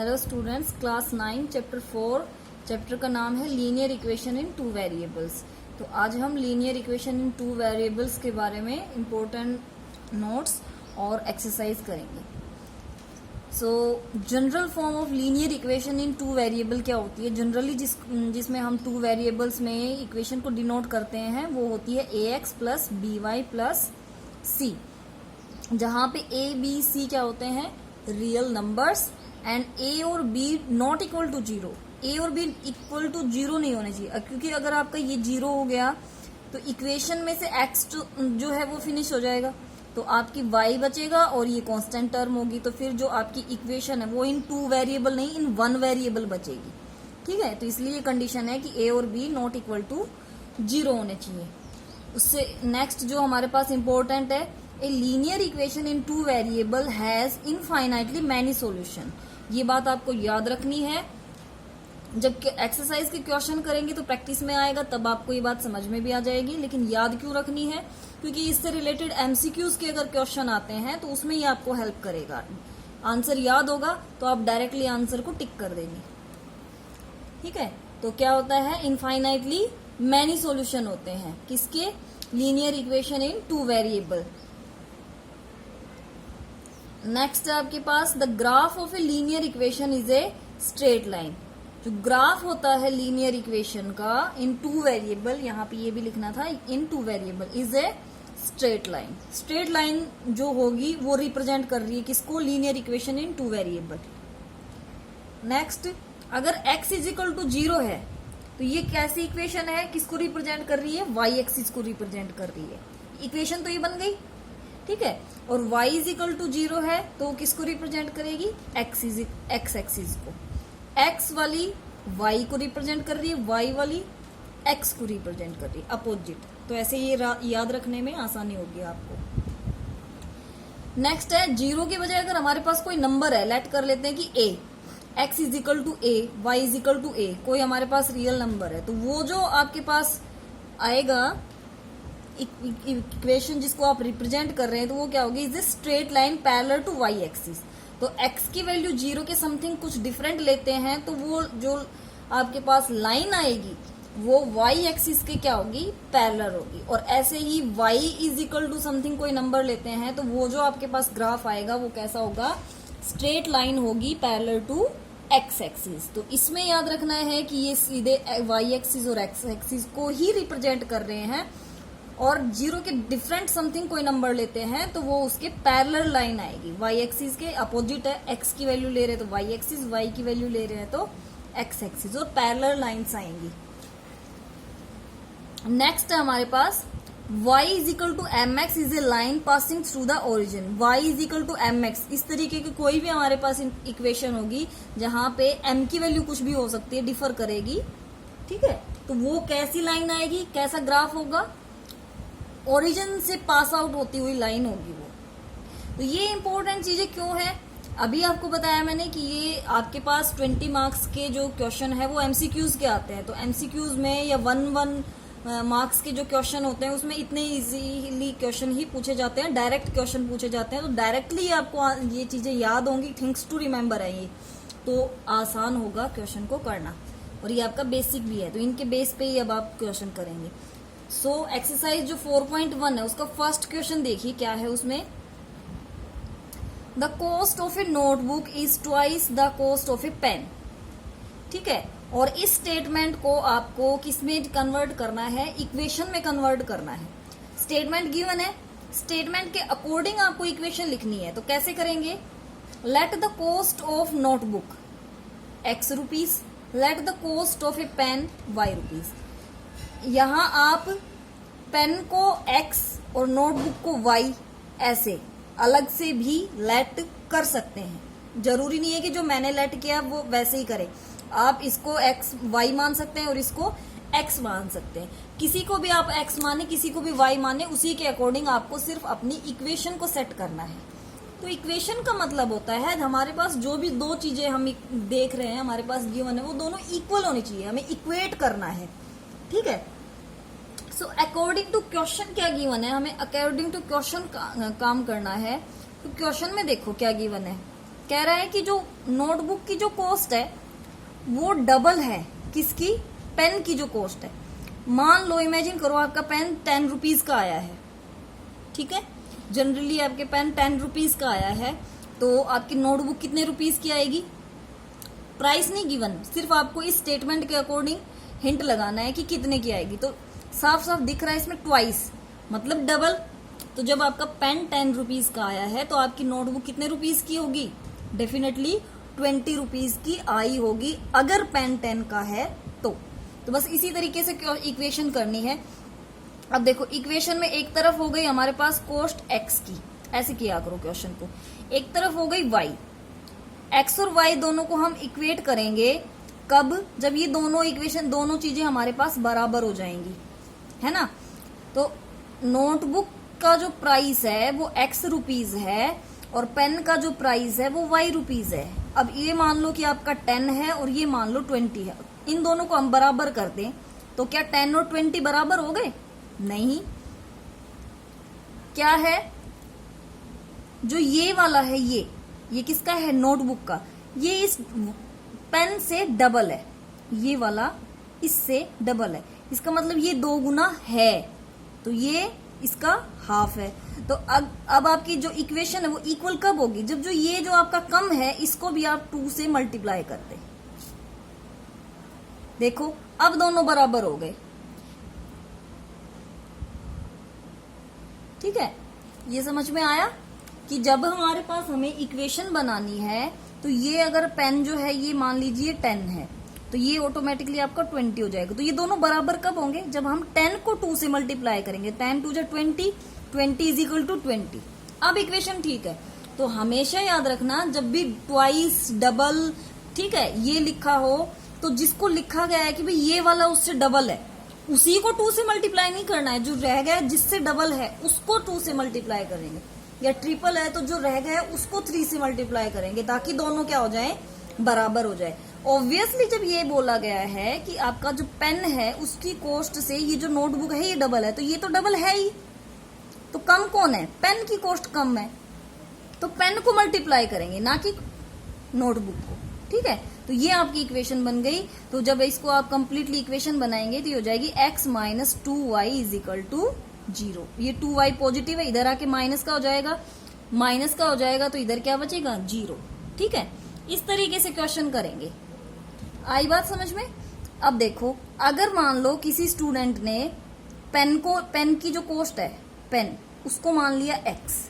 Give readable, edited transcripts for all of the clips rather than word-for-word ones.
Hello students, class 9 chapter 4 chapter का नाम है linear equation in two variables. तो आज हम linear equation in two variables के बारे में इम्पोर्टेंट नोट्स और एक्सरसाइज करेंगे। So general form of linear equation in two variable क्या होती है? जनरली जिसमें हम टू वेरिएबल्स में इक्वेशन को डिनोट करते हैं वो होती है ax plus B Y plus C, जहां पे a b c क्या होते हैं? रियल नंबर्स एंड a और b not equal to zero. a और b इक्वल टू जीरो नहीं होने चाहिए, क्योंकि अगर आपका ये जीरो हो गया तो इक्वेशन में से x जो है वो फिनिश हो जाएगा, तो आपकी y बचेगा और ये कांस्टेंट टर्म होगी। तो फिर जो आपकी इक्वेशन है वो इन टू वेरिएबल नहीं, इन वन वेरिएबल बचेगी। ठीक है, तो इसलिए ये कंडीशन है कि a और b not equal to zero होने चाहिए। उससे नेक्स्ट जो हमारे पास इंपॉर्टेंट है, a linear equation in two variable has infinitely many solution. ये बात आपको याद रखनी है। जब एक्सरसाइज के क्वेश्चन करेंगे तो प्रैक्टिस में आएगा, तब आपको ये बात समझ में भी आ जाएगी। लेकिन याद क्यों रखनी है? क्योंकि इससे रिलेटेड एमसीक्यूज के अगर क्वेश्चन आते हैं तो उसमें ये आपको हेल्प करेगा। आंसर याद होगा तो आप डायरेक्टली आंसर को टिक कर देंगे। ठीक है, तो क्या होता है? इनफाइनाइटली मैनी सॉल्यूशन होते हैं किसके? Linear equation in two variable. Next है आपके पास the graph of a linear equation is a straight line. जो ग्राफ होता है लीनियर इक्वेशन का इन टू वेरिएबल, यहाँ पे ये भी लिखना था, in two variable is a straight line. Straight line जो होगी वो रिप्रेजेंट कर रही है किसको? Linear equation in two variable. Next, अगर x is equal to zero है तो ये कैसी इक्वेशन है? किसको रिप्रेजेंट कर रही है? y एक्सिस को रिप्रेजेंट कर रही है। इक्वेशन तो ये बन गई, ठीक है। और y is equal to zero है तो किसको रिप्रेजेंट करेगी? x एक्सिस को। x वाली y को रिप्रेजेंट कर रही है, y वाली x को रिप्रेजेंट कर रही है, अपोजिट। तो ऐसे ये याद रखने में आसानी होगी आपको। नेक्स्ट है, जीरो के बजाय अगर हमारे पास कोई नंबर है, लेट कर लेते हैं कि a, x is equal to a, y is equal to a, कोई हमारे पास रियल नंबर है, तो वो जो आपके पास आएगा इक्वेशन जिसको आप रिप्रेजेंट कर रहे हैं, तो वो क्या होगी? Is a straight line parallel to y axis. तो x की वैल्यू जीरो के समथिंग कुछ डिफरेंट लेते हैं तो वो जो आपके पास लाइन आएगी वो y एक्सिस के क्या होगी? पैरेलल होगी। और ऐसे ही y is equal to something कोई नंबर लेते हैं तो वो जो आपके पास ग्राफ आएगा वो कैसा होगा? स्ट्रेट लाइन होगी पैरेलल टू x एक्सिस। तो इसमें याद रखना है कि ये सीधे y एक्सिस और x एक्सिस को ही रिप्रेजेंट कर रहे हैं, और जीरो के डिफरेंट समथिंग कोई नंबर लेते हैं तो वो उसके पैरेलल लाइन आएगी। y एक्सिस के अपोजिट है, x की वैल्यू ले रहे हैं तो y एक्सिस, y की वैल्यू ले रहे हैं तो x एक्सिस, और पैरेलल लाइन्स आएंगी। नेक्स्ट है हमारे पास y is equal to M X is a line passing through the origin. y is equal to M X, इस तरीके की कोई भी हमारे पास इक्वेशन होगी जहां पे m की वैल्यू कुछ भी हो सकती है, डिफर करेगी। ठीक है, तो वो कैसी लाइन आएगी? कैसा ग्राफ होगा? ओरिजिन से पास आउट होती हुई लाइन होगी वो। तो ये इंपॉर्टेंट चीजें क्यों है? अभी आपको बताया मैंने कि ये आपके पास 20 मार्क्स के जो क्वेश्चन है वो एमसीक्यूज के आते हैं। तो एमसीक्यूज में या 1 मार्क्स के जो क्वेश्चन होते हैं उसमें इतने इजीली क्वेश्चन ही पूछे जाते हैं, डायरेक्ट क्वेश्चन पूछे जाते हैं। तो डायरेक्टली आपको ये चीजें याद होंगी, थिंग्स टू रिमेम्बर है ये, तो आसान होगा क्वेश्चन को करना। और ये आपका बेसिक भी है, तो इनके बेस पे ही अब आप क्वेश्चन करेंगे। सो एक्सरसाइज जो 4.1 है उसका फर्स्ट क्वेश्चन देखिए क्या है उसमें। The cost of a notebook is twice the cost of a pen. ठीक है, और इस स्टेटमेंट को आपको किसमें कन्वर्ट करना है? इक्वेशन में कन्वर्ट करना है। स्टेटमेंट गिवन है, स्टेटमेंट के अकॉर्डिंग आपको इक्वेशन लिखनी है। तो कैसे करेंगे? Let the cost of notebook x rupees, let the cost of a pen y rupees. यहां आप पेन को x और नोटबुक को y ऐसे अलग से भी लेट कर सकते हैं। जरूरी नहीं है कि जो मैंने लेट किया वो वैसे ही करें। आप इसको x y मान सकते हैं और इसको x मान सकते हैं। किसी को भी आप x माने, किसी को भी y माने, उसी के अकॉर्डिंग आपको सिर्फ अपनी इक्वेशन को सेट करना है। तो इक्वेशन का मतलब होता है हमारे पास जो भी दो चीजें हम देख रहे हैं हमारे पास गिवन है वो दोनों इक्वल होनी चाहिए, हमें इक्वेट करना है। ठीक है, सो अकॉर्डिंग टू क्वेश्चन क्या गिवन है, हमें अकॉर्डिंग टू क्वेश्चन काम करना है। तो क्वेश्चन में देखो क्या गिवन है। कह रहा है कि जो नोटबुक की जो कॉस्ट है वो डबल है किसकी, पेन की जो कॉस्ट है। मान लो इमेजिन करो आपका पेन 10 रुपीज का आया है, ठीक है, जनरली आपके पेन 10 रुपीज का आया है, तो आपकी नोटबुक कितने रुपीज की आएगी। प्राइस नहीं गिवन, सिर्फ आपको इस स्टेटमेंट के अकॉर्डिंग हिंट लगाना है कि कितने की आएगी। तो साफ साफ दिख रहा है इसमें ट्वाइस, मतलब डबल। तो जब आपका पेन 10 रुपीज का आया है तो आपकी नोटबुक कितने रुपीज की होगी, डेफिनेटली 20 रुपीज की आई होगी, अगर पेन 10 का है तो बस इसी तरीके से इक्वेशन करनी है। अब देखो इक्वेशन में एक तरफ हो गई हमारे पास कॉस्ट x की, ऐसे किया करो क्वेश्चन को, एक तरफ हो गई y, x और y दोनों को हम इक्वेट करेंगे कब, जब ये दोनों इक्वेशन दोनों चीजें हमारे पास बराबर हो जाएंगी, है ना। तो नोटबुक का जो प्राइस है वो x रुपीज है और पेन का जो प्राइस है वो y रुपीज है। अब ये मान लो कि आपका 10 है और ये मान लो 20 है, इन दोनों को हम बराबर कर दें तो क्या 10 और 20 बराबर हो गए, नहीं। क्या है, जो ये वाला है ये किसका है, नोटबुक का, ये इस पेन से डबल है, ये वाला इससे डबल है, इसका मतलब ये 2 गुना है, तो ये इसका हाफ है। तो अब आपकी जो इक्वेशन है वो इक्वल कब होगी, जब जो ये जो आपका कम है इसको भी आप 2 से मल्टीप्लाई कर दे। देखो अब दोनों बराबर हो गए, ठीक है। ये समझ में आया कि जब हमारे पास हमें इक्वेशन बनानी है तो ये अगर पेन जो है ये मान लीजिए 10 है तो ये ऑटोमेटिकली आपका 20 हो जाएगा। तो ये दोनों बराबर कब होंगे, जब हम 10 को 2 से मल्टीप्लाई करेंगे, 10 2 20, 20 इज इक्वल टू 20। अब इक्वेशन ठीक है, तो हमेशा याद रखना जब भी ट्वाइस, डबल, ठीक है, ये लिखा हो तो जिसको लिखा गया है कि भाई ये वाला उससे डबल है उसी को 2 से मल्टीप्लाई नहीं करना है, जो रह गया जिससे डबल है उसको 2 से मल्टीप्लाई करेंगे, या ट्रिपल है तो जो रह गया उसको 3 से मल्टीप्लाई करेंगे ताकि दोनों क्या हो जाए, बराबर हो जाए। ऑब्वियसली जब ये बोला गया है कि आपका जो पेन है उसकी कॉस्ट से ये जो नोटबुक है ये डबल है, तो ये तो डबल है ही, तो कम कौन है, पेन की कॉस्ट कम है, तो पेन को मल्टीप्लाई करेंगे ना कि नोटबुक को, ठीक है। तो ये आपकी इक्वेशन बन गई। तो जब इसको आप कंप्लीटली इक्वेशन बनाएंगे तो ये हो जाएगी x minus 2y is equal to 0। ये 2y पॉजिटिव है, इधर आके माइनस का हो जाएगा, माइनस का हो जाएगा तो इधर क्या बचेगा, 0, ठीक है। इस तरीके से क्वेश्चन करेंगे। आई बात समझ में। अब देखो अगर मान लो किसी स्टूडेंट ने पेन की जो कॉस्ट है, पेन उसको मान लिया x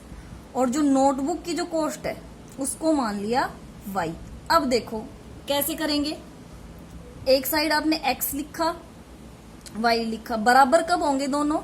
और जो नोटबुक की जो कॉस्ट है उसको मान लिया y। अब देखो कैसे करेंगे, एक साइड आपने x लिखा, y लिखा, बराबर कब होंगे दोनों,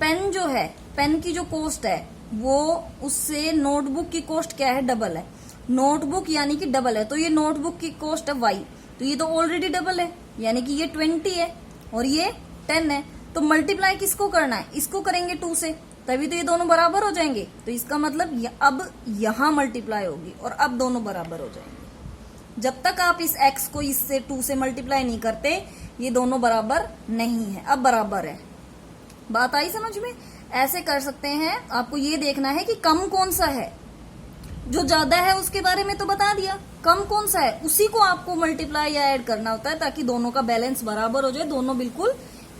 पेन जो है, पेन की जो कॉस्ट है वो उससे नोटबुक की कॉस्ट क्या है, डबल है, नोटबुक यानी कि डबल है, तो ये नोटबुक की कॉस्ट है y, तो ये तो ऑलरेडी डबल है यानी कि ये 20 है और ये 10 है, तो मल्टीप्लाई किसको करना है, इसको करेंगे 2 से, तभी तो ये दोनों बराबर हो जाएंगे। तो इसका मतलब अब यहां मल्टीप्लाई होगी और अब दोनों बराबर हो जाएंगे। जब तक आप इस x को इससे 2 से मल्टीप्लाई नहीं करते ये दोनों बराबर नहीं है, अब बराबर है। बात आई समझ में। ऐसे कर सकते हैं, आपको ये देखना है कि कम कौन सा है, जो ज्यादा है उसके बारे में तो बता दिया, कम कौन सा है उसी को आपको मल्टीप्लाई या ऐड करना होता है ताकि दोनों का बैलेंस बराबर हो जाए, दोनों बिल्कुल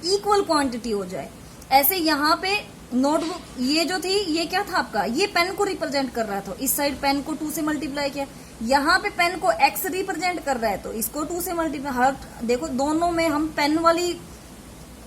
इक्वल क्वांटिटी हो जाए। ऐसे यहाँ पे नोटबुक ये जो थी ये क्या था आपका, ये पेन को रिप्रेजेंट कर रहा था, इस साइड पेन को 2 से मल्टीप्लाई किया, यहाँ पे पेन को x रिप्रेजेंट कर रहा है तो इसको 2 से मल्टीप्लाई, हर देखो दोनों में हम पेन वाली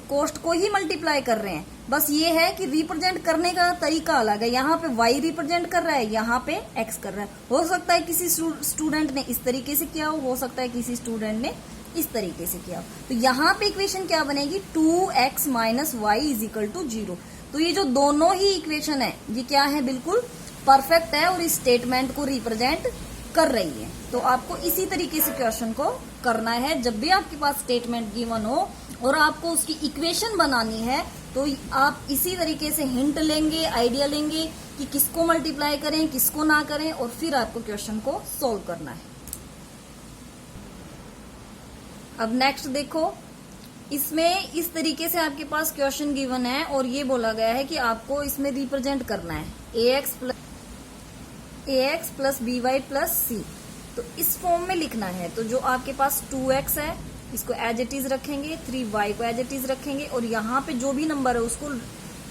कॉस्ट को ही मल्टीप्लाई कर रहे हैं, बस ये है कि रिप्रेजेंट करने का तरीका अलग है, यहाँ पे y रिप्रेजेंट कर रहा है, यहाँ पे x कर रहा है। हो सकता है किसी स्टूडेंट ने इस तरीके से किया हो सकता है किसी स्टूडेंट ने इस तरीके से किया हो। तो यहाँ पे इक्वेशन क्या बनेगी, 2x minus Y is equal to 0। तो ये जो दोनों ही इक्वेशन है ये क्या है, बिल्कुल परफेक्ट है और इस स्टेटमेंट को रिप्रेजेंट कर रही है। तो आपको इसी तरीके से क्वेश्चन को करना है, जब भी आपके पास स्टेटमेंट गिवन हो और आपको उसकी इक्वेशन बनानी है तो आप इसी तरीके से हिंट लेंगे, आइडिया लेंगे कि किसको मल्टीप्लाई करें किसको ना करें, और फिर आपको क्वेश्चन को सोल्व करना है। अब नेक्स्ट देखो, इसमें इस तरीके से आपके पास क्वेश्चन गिवन है और ये बोला गया है कि आपको इसमें रिप्रेजेंट करना है ax plus, ax plus by plus c। तो इस फॉर्म में लिखना है। तो जो आपके पास 2x है इसको एज इट इज रखेंगे, 3y को एज इट इज रखेंगे, और यहाँ पे जो भी नंबर है उसको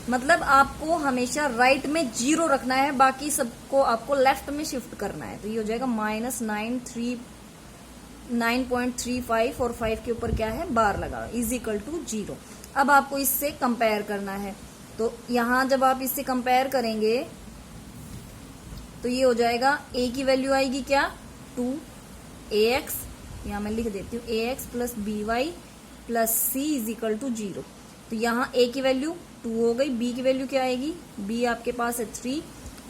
मतलब आपको हमेशा राइट में 0 रखना है, बाकी सबको आपको लेफ्ट में शिफ्ट करना है। तो ये हो जाएगा -9.35 और 5 के ऊपर क्या है बार लगा इज इक्वल टू 0। अब आपको इससे कंपेयर करना है। तो यहां जब आप इससे कंपेयर करेंगे तो ये हो जाएगा a की वैल्यू आएगी क्या 2ax, यहां मैं लिख देती हूँ ax plus by plus c is equal to 0। तो यहाँ a की वैल्यू 2 हो गई, b की वैल्यू क्या आएगी, b आपके पास है 3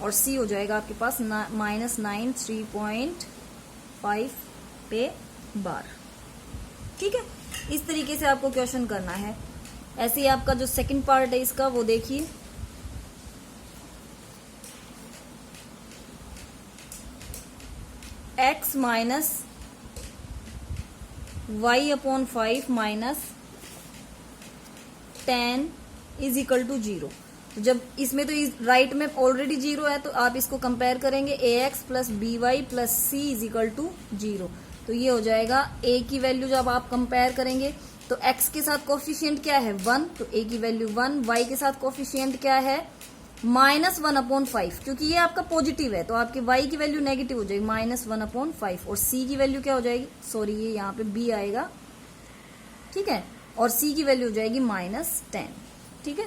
और c हो जाएगा आपके पास -9.3.5 पे बार। ठीक है, इस तरीके से आपको क्वेश्चन करना है। ऐसे ही आपका जो सेकंड पार्ट है इसका वो देखिए। x minus y upon 5 minus 10 is equal to 0। तो जब इसमें तो राइट में ऑलरेडी 0 है तो आप इसको कंपेयर करेंगे ax plus by plus c is equal to 0। तो ये हो जाएगा a की वैल्यू जब आप कंपेयर करेंगे तो x के साथ कोफिशिएंट क्या है 1, तो a की वैल्यू 1, y के साथ कोफिशिएंट क्या है -1/5, क्योंकि ये आपका पॉजिटिव है तो आपके y की वैल्यू नेगेटिव हो जाएगी -1/5, और c की वैल्यू क्या हो जाएगी, सॉरी ये यहाँ पे b आएगा, ठीक है, और c की वैल्यू हो जाएगी -10। ठीक है,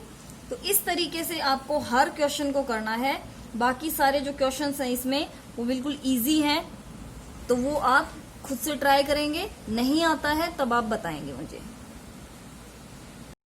तो इस तरीके से आपको हर क्वेश्चन को करना है। बाकी सारे जो क्वेश्चंस हैं इसमें वो बिल्कुल इजी हैं, तो वो आप खुद से ट्राई करेंगे। नहीं आता है तब आप बताएंगे मुझे।